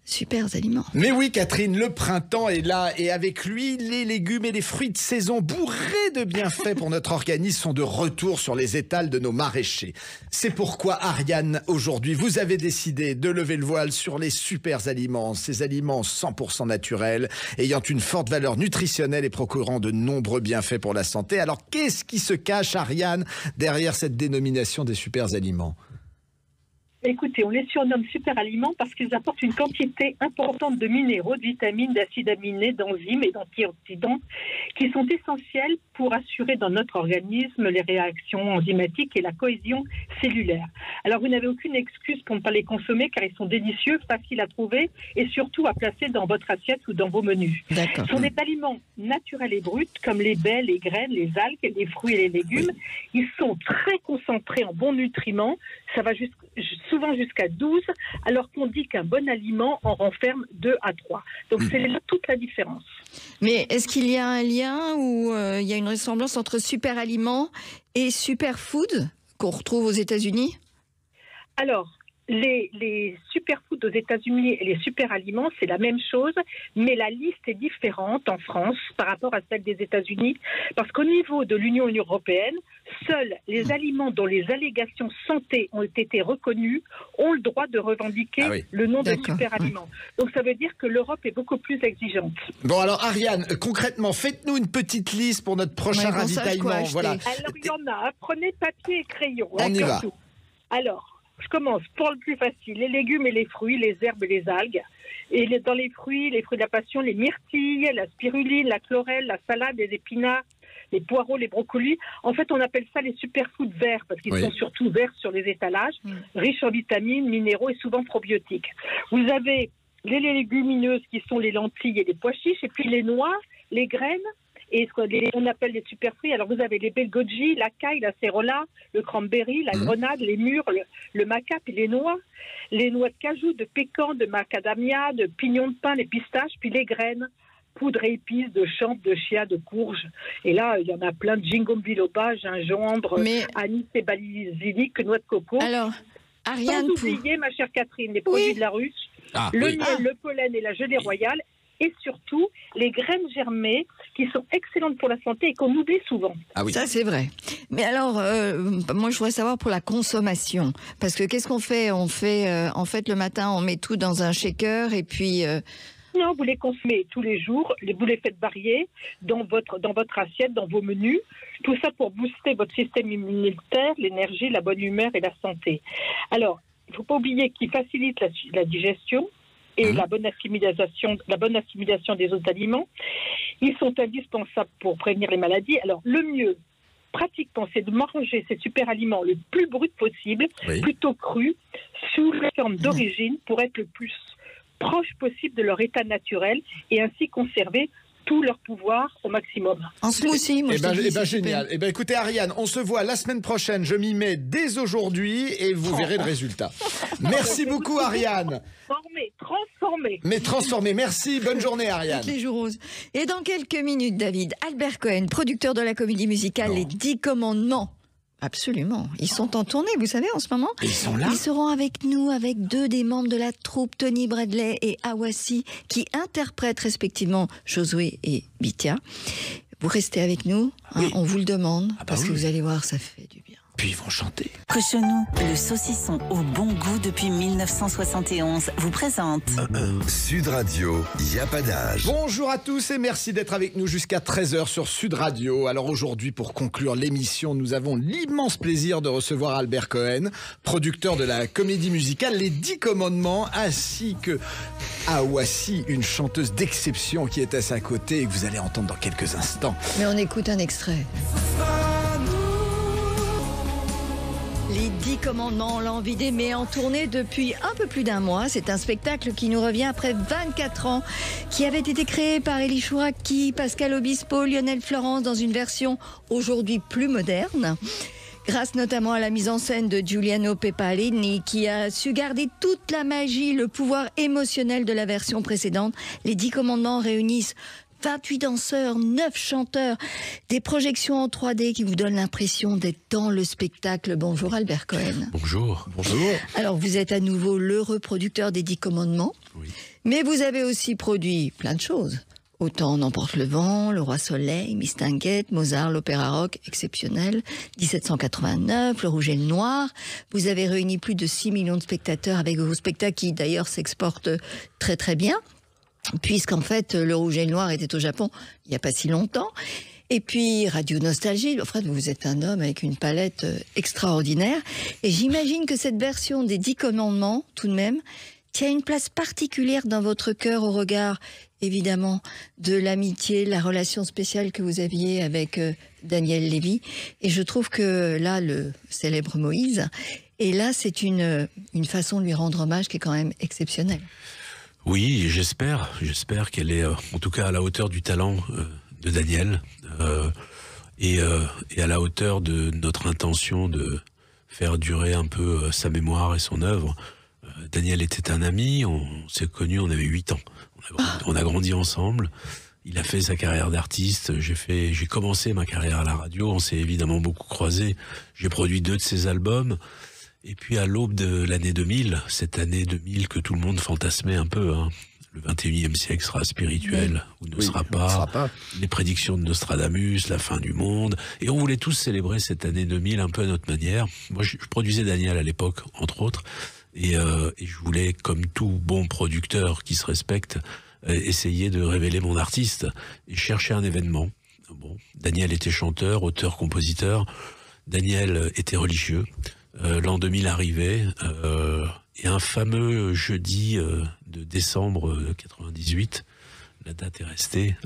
super aliments. Mais oui, Catherine, le printemps est là et avec lui, les légumes et les fruits de saison bourrés de bienfaits pour notre organisme sont de retour sur les étals de nos maraîchers. C'est pourquoi, Ariane, aujourd'hui, vous avez décidé de lever le voile sur les super aliments, ces aliments 100% naturels, ayant une forte valeur nutritionnelle et procurant de nombreux bienfaits pour la santé. Alors, qu'est-ce qui se cache, Ariane, derrière cette dénomination des super aliments ? Écoutez, on les surnomme super aliments parce qu'ils apportent une quantité importante de minéraux, de vitamines, d'acides aminés, d'enzymes et d'antioxydants qui sont essentiels pour assurer dans notre organisme les réactions enzymatiques et la cohésion cellulaire. Alors, vous n'avez aucune excuse pour ne pas les consommer car ils sont délicieux, faciles à trouver et surtout à placer dans votre assiette ou dans vos menus. D'accord. Ce sont des aliments naturels et bruts comme les baies, les graines, les algues, les fruits et les légumes. Ils sont très concentrés en bons nutriments. Ça va souvent jusqu'à 12, alors qu'on dit qu'un bon aliment en renferme 2 à 3. Donc c'est là toute la différence. Mais est-ce qu'il y a un lien ou il y a une ressemblance entre super aliments et superfood qu'on retrouve aux États-Unis ? Alors, les superfoods aux États-Unis et les super aliments, c'est la même chose, mais la liste est différente en France par rapport à celle des États-Unis, parce qu'au niveau de l'Union européenne, seuls les aliments dont les allégations santé ont été reconnues ont le droit de revendiquer le nom de super aliments. Donc ça veut dire que l'Europe est beaucoup plus exigeante. Bon alors Ariane, concrètement, faites-nous une petite liste pour notre prochain ravitaillement. Voilà. Alors il y en a, prenez papier et crayon. On y va. Alors, je commence pour le plus facile, les légumes et les fruits, les herbes et les algues. Et dans les fruits de la passion, les myrtilles, la spiruline, la chlorelle, la salade, les épinards, les poireaux, les brocolis. En fait, on appelle ça les superfoods verts parce qu'ils sont surtout verts sur les étalages, riches en vitamines, minéraux et souvent probiotiques. Vous avez les légumineuses qui sont les lentilles et les pois chiches, et puis les noix, les graines, et ce qu'on appelle les super fruits. Alors vous avez les belgoji, la caille, la cérola, le cranberry, la grenade, les mûres, le maca, puis les noix de cajou, de pécan, de macadamia, de pignon de pin, les pistaches, puis les graines, poudre et épices de chanvre, de chia, de courge. Et là, il y en a plein de ginkgo biloba, gingembre, anis et basilic, noix de coco. Alors, Ariane, sans oublier, ma chère Catherine, les produits de la ruche, miel, le pollen et la gelée royale, et surtout les graines germées qui sont excellentes pour la santé et qu'on oublie souvent. Ah oui. Ça, c'est vrai. Mais alors, moi, je voudrais savoir pour la consommation. Parce que qu'est-ce qu'on fait ? En fait, le matin, on met tout dans un shaker et puis... Non, vous les consommez tous les jours, vous les faites varier dans votre assiette, dans vos menus. Tout ça pour booster votre système immunitaire, l'énergie, la bonne humeur et la santé. Alors, il ne faut pas oublier qu'ils facilitent la digestion et la bonne assimilation des autres aliments. Ils sont indispensables pour prévenir les maladies. Alors, le mieux, pratiquement, c'est de manger ces super aliments le plus brut possible, plutôt cru, sous la forme d'origine, pour être le plus proche possible de leur état naturel et ainsi conserver tout leur pouvoir au maximum. En smoothie, moi génial. Écoutez Ariane, on se voit la semaine prochaine. Je m'y mets dès aujourd'hui et vous verrez le résultat. Merci beaucoup Ariane. Transformé. Merci. Bonne journée Ariane. Les jours roses. Et dans quelques minutes, David, Albert Cohen, producteur de la comédie musicale Les 10 Commandements. Absolument. Ils sont en tournée, vous savez, en ce moment. Ils sont là. Ils seront avec nous, avec 2 des membres de la troupe, Tony Bradley et Awassi, qui interprètent respectivement Josué et Bithia. Vous restez avec nous, hein, on vous le demande, parce que vous allez voir, ça fait du bien. Puis ils vont chanter. Cochonou, le saucisson au bon goût depuis 1971, vous présente Sud Radio, y a pas d'âge. Bonjour à tous et merci d'être avec nous jusqu'à 13h sur Sud Radio. Alors aujourd'hui, pour conclure l'émission, nous avons l'immense plaisir de recevoir Albert Cohen, producteur de la comédie musicale Les 10 Commandements, ainsi que Awassi, une chanteuse d'exception qui est à sa côté et que vous allez entendre dans quelques instants. Mais on écoute un extrait. Les 10 Commandements, l'envie d'aimer, en tournée depuis un peu plus d'un mois. C'est un spectacle qui nous revient après 24 ans, qui avait été créé par Elie Chouraki, Pascal Obispo, Lionel Florence dans une version aujourd'hui plus moderne. Grâce notamment à la mise en scène de Giuliano Pepalini, qui a su garder toute la magie, le pouvoir émotionnel de la version précédente. Les 10 Commandements réunissent 28 danseurs, 9 chanteurs, des projections en 3D qui vous donnent l'impression d'être dans le spectacle. Bonjour Albert Cohen. Bonjour. Alors vous êtes à nouveau l'heureux producteur des 10 Commandements, mais vous avez aussi produit plein de choses. Autant n'emporte le vent, Le Roi Soleil, Mistinguett, Mozart, l'opéra rock exceptionnel, 1789, Le Rouge et le Noir. Vous avez réuni plus de 6 millions de spectateurs avec vos spectacles qui d'ailleurs s'exportent très très bien. Puisqu'en fait, Le Rouge et le Noir était au Japon il n'y a pas si longtemps. Et puis, Radio Nostalgie, en fait, vous êtes un homme avec une palette extraordinaire. Et j'imagine que cette version des 10 Commandements, tout de même, tient une place particulière dans votre cœur au regard, évidemment, de l'amitié, la relation spéciale que vous aviez avec Daniel Lévy. Et je trouve que là, le célèbre Moïse, et là, c'est une façon de lui rendre hommage qui est quand même exceptionnelle. Oui, j'espère qu'elle est en tout cas à la hauteur du talent de Daniel et à la hauteur de notre intention de faire durer un peu sa mémoire et son œuvre. Daniel était un ami, on s'est connus, on avait 8 ans. On a grandi ensemble. Il a fait sa carrière d'artiste, j'ai commencé ma carrière à la radio, on s'est évidemment beaucoup croisés. J'ai produit 2 de ses albums. Et puis à l'aube de l'année 2000, cette année 2000 que tout le monde fantasmait un peu, hein, le 21e siècle sera spirituel ou ne sera pas, les prédictions de Nostradamus, la fin du monde, et on voulait tous célébrer cette année 2000 un peu à notre manière. Moi je produisais Daniel à l'époque, entre autres, et je voulais, comme tout bon producteur qui se respecte, essayer de révéler mon artiste et chercher un événement. Bon, Daniel était chanteur, auteur, compositeur, Daniel était religieux. L'an 2000 arrivait, et un fameux jeudi de décembre 98, la date est restée,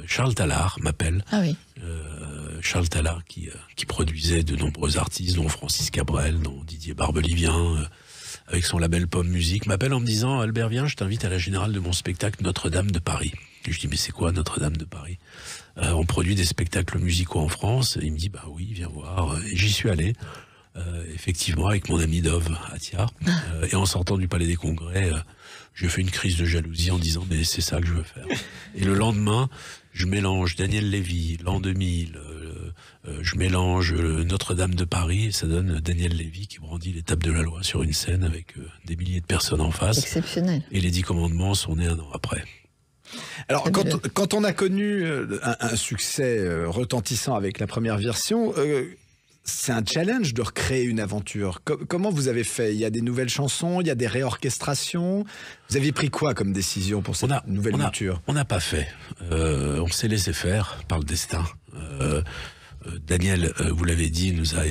Charles Tallard m'appelle. Ah oui. Charles Tallard qui produisait de nombreux artistes, dont Francis Cabrel, dont Didier Barbelivien, avec son label Pomme Musique, m'appelle en me disant « Albert, viens, je t'invite à la générale de mon spectacle Notre-Dame de Paris ». Et je dis « Mais c'est quoi Notre-Dame de Paris ?» On produit des spectacles musicaux en France. Et il me dit « Bah oui, viens voir ». Et j'y suis allé. Effectivement, avec mon ami Dove Atia, et en sortant du Palais des Congrès, j'ai fait une crise de jalousie en disant mais c'est ça que je veux faire. Et le lendemain, je mélange Daniel Lévy, l'an 2000, je mélange Notre-Dame de Paris, et ça donne Daniel Lévy qui brandit l'étape de la loi sur une scène avec des milliers de personnes en face. Exceptionnel. Et les 10 Commandements sont nés 1 an après. Alors, quand on a connu un succès retentissant avec la première version, c'est un challenge de recréer une aventure. Comment vous avez fait? Il y a des nouvelles chansons, il y a des réorchestrations. Vous avez pris quoi comme décision pour cette nouvelle mouture? On n'a pas fait. On s'est laissé faire par le destin. Daniel, vous l'avez dit, nous a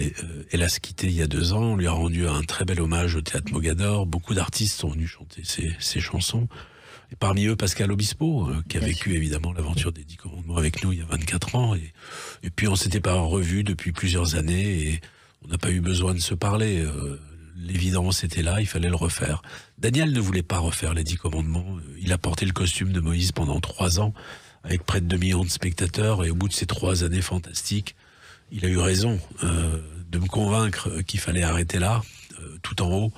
hélas quittés il y a 2 ans. On lui a rendu un très bel hommage au Théâtre Mogador. Beaucoup d'artistes sont venus chanter ses chansons. Et parmi eux, Pascal Obispo, qui a vécu évidemment l'aventure des 10 commandements avec nous il y a 24 ans. Et puis on s'était pas revus depuis plusieurs années et on n'a pas eu besoin de se parler. L'évidence était là, il fallait le refaire. Daniel ne voulait pas refaire les 10 commandements. Il a porté le costume de Moïse pendant 3 ans, avec près de 2 millions de spectateurs. Et au bout de ces 3 années fantastiques, il a eu raison de me convaincre qu'il fallait arrêter là, tout en haut.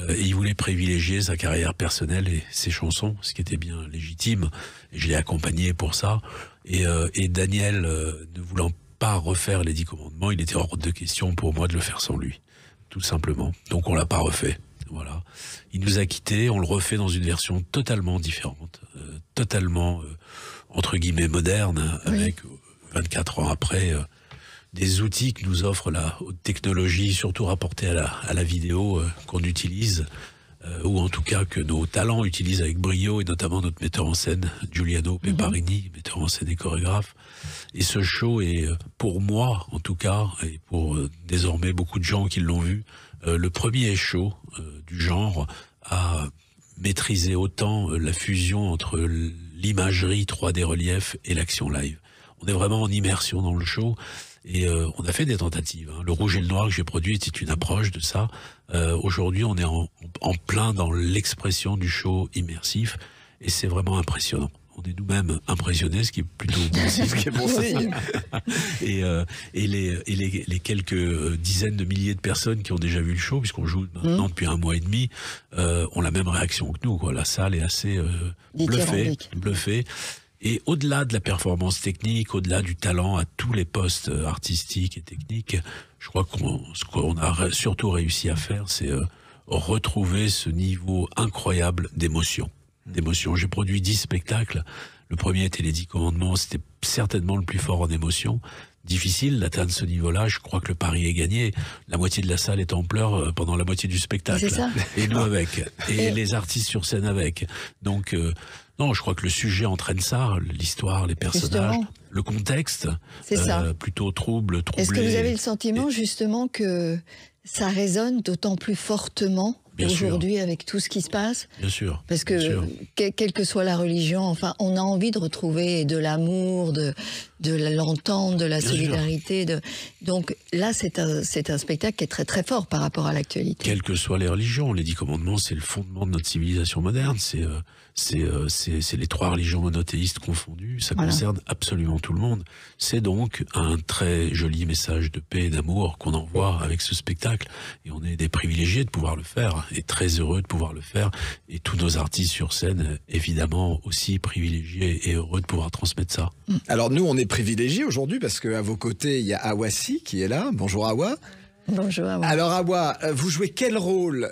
Et il voulait privilégier sa carrière personnelle et ses chansons, ce qui était bien légitime. Et je l'ai accompagné pour ça. Et Daniel, ne voulant pas refaire les 10 commandements, il était hors de question pour moi de le faire sans lui, tout simplement. Donc on l'a pas refait. Voilà. Il nous a quittés, on le refait dans une version totalement différente, totalement entre guillemets moderne, avec 24 ans après des outils que nous offre la haute technologie, surtout rapportés à la vidéo qu'on utilise, ou en tout cas que nos talents utilisent avec brio, et notamment notre metteur en scène, Giuliano Peparini, metteur en scène et chorégraphe. Et ce show est, pour moi en tout cas, et pour désormais beaucoup de gens qui l'ont vu, le premier show du genre à maîtriser autant la fusion entre l'imagerie 3D relief et l'action live. On est vraiment en immersion dans le show. Et on a fait des tentatives. Le rouge et le noir que j'ai produit était une approche de ça. Aujourd'hui, on est en plein dans l'expression du show immersif. Et c'est vraiment impressionnant. On est nous-mêmes impressionnés, ce qui est plutôt bon signe. Et les quelques dizaines de milliers de personnes qui ont déjà vu le show, puisqu'on joue maintenant depuis 1 mois et demi, ont la même réaction que nous, quoi. La salle est assez bluffée. Et au-delà de la performance technique, au-delà du talent à tous les postes artistiques et techniques, je crois ce qu'on a surtout réussi à faire, c'est retrouver ce niveau incroyable d'émotion. J'ai produit 10 spectacles. Le premier était les 10 commandements. C'était certainement le plus fort en émotion. Difficile d'atteindre ce niveau-là. Je crois que le pari est gagné. La moitié de la salle est en pleurs pendant la moitié du spectacle. Et nous avec. Et les artistes sur scène avec. Donc, non, je crois que le sujet entraîne ça. L'histoire, les personnages, le contexte. C'est ça. Plutôt troublé. Est-ce que vous avez le sentiment justement que ça résonne d'autant plus fortement aujourd'hui avec tout ce qui se passe? Bien sûr. Parce que, quelle que soit la religion, enfin, on a envie de retrouver de l'amour, de l'entente, de la solidarité. Donc là, c'est un spectacle qui est très très fort par rapport à l'actualité. Quelles que soient les religions, les 10 commandements, c'est le fondement de notre civilisation moderne. C'est les 3 religions monothéistes confondues. Ça concerne absolument tout le monde. C'est donc un très joli message de paix et d'amour qu'on envoie avec ce spectacle. Et on est des privilégiés de pouvoir le faire. Et très heureux de pouvoir le faire. Et tous nos artistes sur scène, évidemment, aussi privilégiés et heureux de pouvoir transmettre ça. Alors nous, on est privilégiés aujourd'hui parce qu'à vos côtés, il y a Awassi qui est là. Bonjour Awa. Bonjour Awa. Alors Awa, vous jouez quel rôle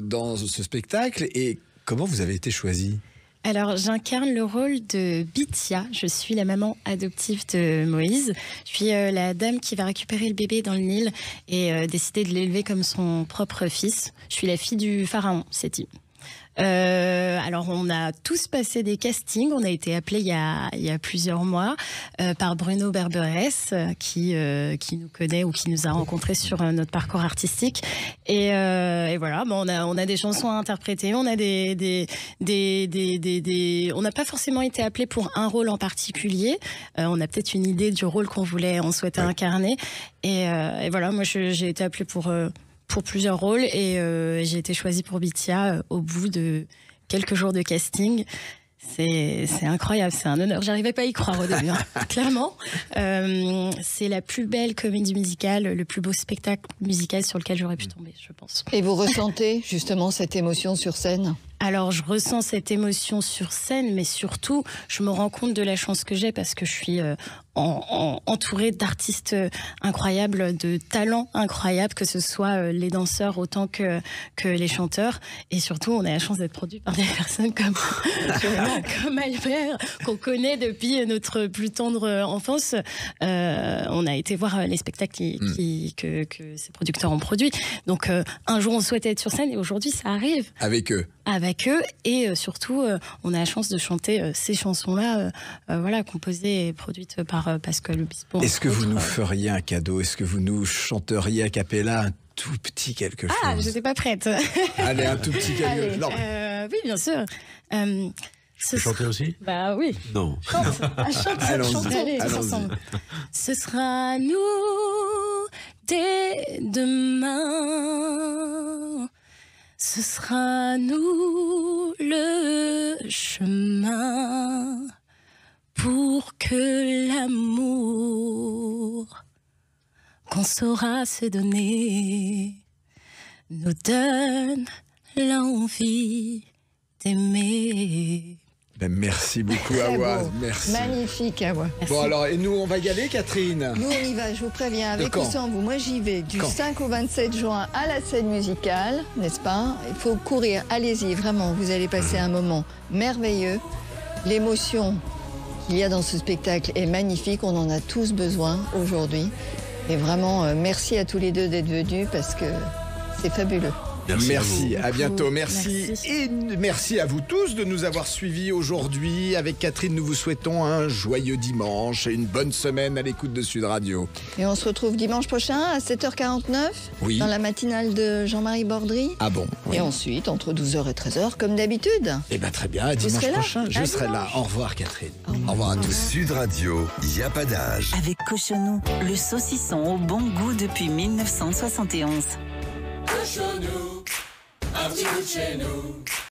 dans ce spectacle et comment vous avez été choisie? Alors, j'incarne le rôle de Bithia. Je suis la maman adoptive de Moïse. Je suis la dame qui va récupérer le bébé dans le Nil et décider de l'élever comme son propre fils. Je suis la fille du pharaon, Séti. Alors, on a tous passé des castings. On a été appelés il y a plusieurs mois par Bruno Berberès, qui nous connaît ou qui nous a rencontrés sur notre parcours artistique. Et voilà, bon, on a des chansons à interpréter. On a on n'a pas forcément été appelés pour un rôle en particulier. On a peut-être une idée du rôle qu'on souhaitait incarner. Et voilà, moi, j'ai été appelée pour plusieurs rôles et j'ai été choisie pour Bithia au bout de quelques jours de casting. C'est incroyable, c'est un honneur. J'arrivais pas à y croire au début, clairement. C'est la plus belle comédie musicale, le plus beau spectacle musical sur lequel j'aurais pu tomber, je pense. Et vous ressentez justement cette émotion sur scène? Alors, je ressens cette émotion sur scène, mais surtout, je me rends compte de la chance que j'ai parce que je suis entourée d'artistes incroyables, de talents incroyables, que ce soit les danseurs autant que les chanteurs. Et surtout, on a la chance d'être produit par des personnes comme Albert, qu'on connaît depuis notre plus tendre enfance. On a été voir les spectacles que ces producteurs ont produits. Donc, un jour, on souhaitait être sur scène et aujourd'hui, ça arrive. Avec eux. Avec eux et surtout on a la chance de chanter ces chansons-là composées et produites par Pascal Obispo. Est-ce que vous nous feriez un cadeau? Est-ce que vous nous chanteriez a cappella un tout petit quelque chose? Ah, je n'étais pas prête. Allez, un tout petit quelque chose. Oui, bien sûr. Tu peux chanter aussi? Bah oui. Non. Allez, ensemble. Ce sera nous dès demain. Ce sera nous le chemin pour que l'amour qu'on saura se donner nous donne l'envie d'aimer. Ben, merci beaucoup, Awa. Merci. Magnifique, Awa. Bon, alors, et nous, on va y aller, Catherine? Nous, on y va, je vous préviens, avec ou sans vous. Moi, j'y vais du 5 au 27 juin à la scène musicale, n'est-ce pas? Il faut courir, allez-y, vraiment, vous allez passer un moment merveilleux. L'émotion qu'il y a dans ce spectacle est magnifique, on en a tous besoin aujourd'hui. Et vraiment, merci à tous les deux d'être venus parce que c'est fabuleux. Merci, à bientôt, merci. Et merci à vous tous de nous avoir suivis aujourd'hui. Avec Catherine, nous vous souhaitons un joyeux dimanche et une bonne semaine à l'écoute de Sud Radio. Et on se retrouve dimanche prochain à 7h49 dans la matinale de Jean-Marie Bordry. Ah bon? Oui. Et ensuite, entre 12h et 13h, comme d'habitude. Eh bien, très bien, à dimanche prochain. Je serai là. Au revoir, Catherine. Au revoir à tous. Sud Radio, y a pas d'âge. Avec Cochonou, le saucisson au bon goût depuis 1971. Cochonou, un petit bout de chez nous.